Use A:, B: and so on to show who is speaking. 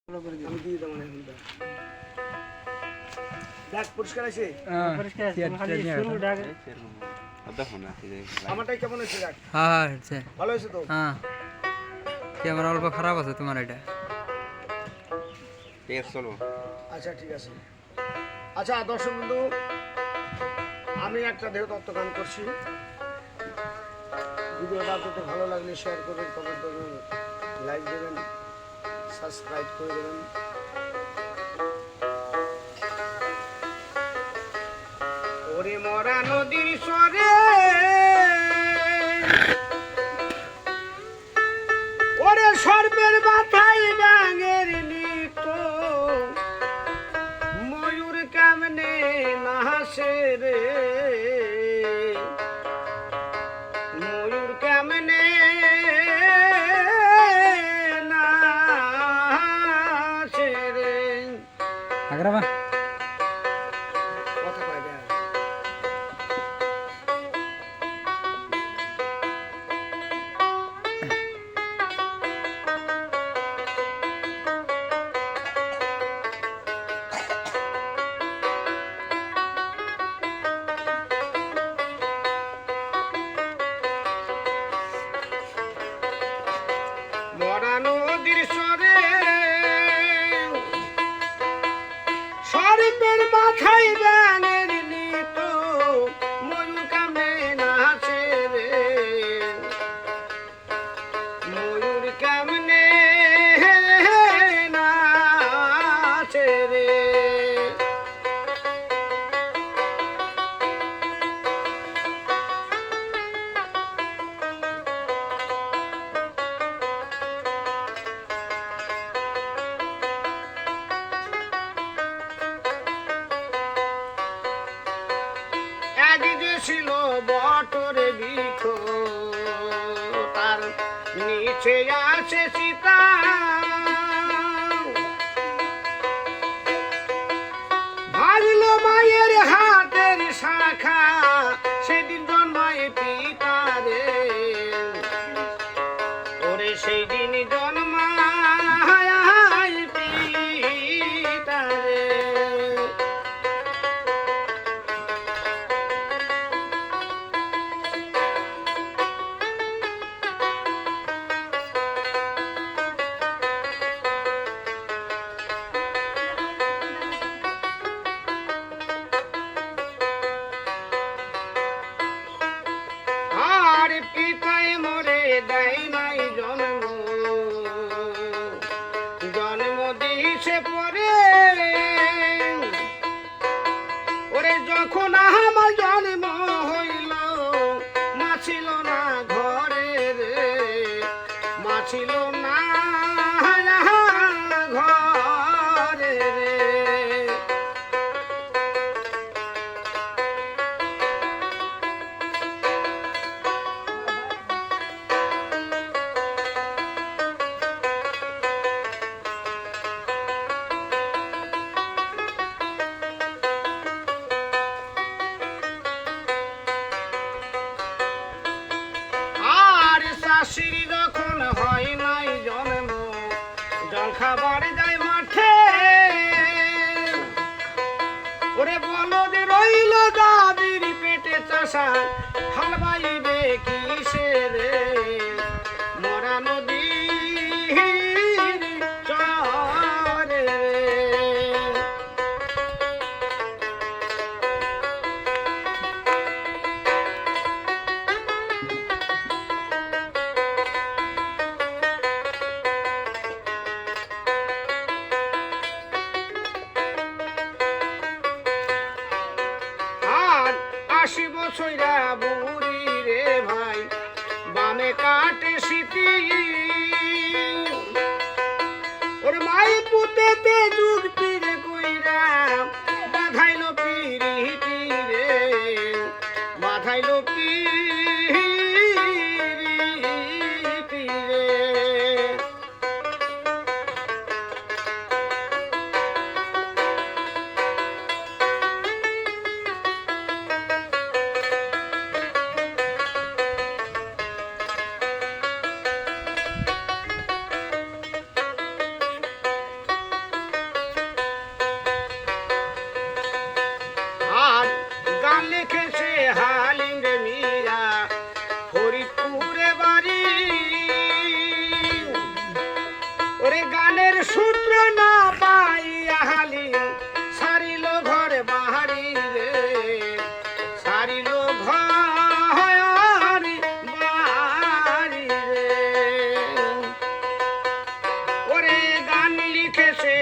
A: আমি দিয়ে দেবো এখন দেখ পরিষ্কার আছে আমারটাই কেমন হয়েছে দেখ
B: হ্যাঁ
A: ভালো হয়েছে তো
B: হ্যাঁ ক্যামেরা অল্প খারাপ আছে তোমার এটা
A: আচ্ছা ঠিক আছে আচ্ছা দর্শক বন্ধু আমি একটা দেহ তত্ত্ব গান করছি ভিডিওটা আপনাদের ভালো লাগলে শেয়ার করবেন কমেন্ট করবেন লাইক দেবেন সাবস্ক্রাইব করে দেবেন ওরে মরা নদীর সরে ওরে সর্বের মাথায় ব্যাঙের নিত ময়ূর কেমনে নাহাসে রে ময়ূর কেমনে নাহাসে রে
B: আগ্রাবা
A: কথা কয় দেয় মরা নদীর সরে সর্বের মাথায় ব্যাঙের নিত ময়ূর কামে নাচে রে ময়ূর কেমনে নাচে রে একদিকে ছিল বটরে বৃক্ষ তার নিচে আছে সীতা ভাজল মায়ের হাতের শাখা সেদিন জন্মায় পিতা রে ওরে সেই দিন জন্মায় পিতা রে আর পিতায় মরে দেয় নাই জন্ম জন্ম দিছে পরে ওরে যখন আমার জন্ম হইল মা ছিল না ঘরে রে মা ছিল না ঘরে রে আর শাশুড়ি যখন হয় নাই জন্ম জল খাবার যায় মাঠে ওরে বলদ রইল দাদির পেটে চাষা হাল বাইবে কিসে রে মরা নদীর চরে রে আর ৮০ বছরা বুড়ি রে ভাই বামে কাটে স্মৃতি ওর মাই পুতেতে যুগ পিড়ে কইরা বাধাইল পিরিতি রে বাধাইল পিরিতি রে সূত্র না পাইয়া হালিম সারিল ঘরে বাহারি রে, সারিল ঘরে বাহারি রে। ওরে গান লিখেছে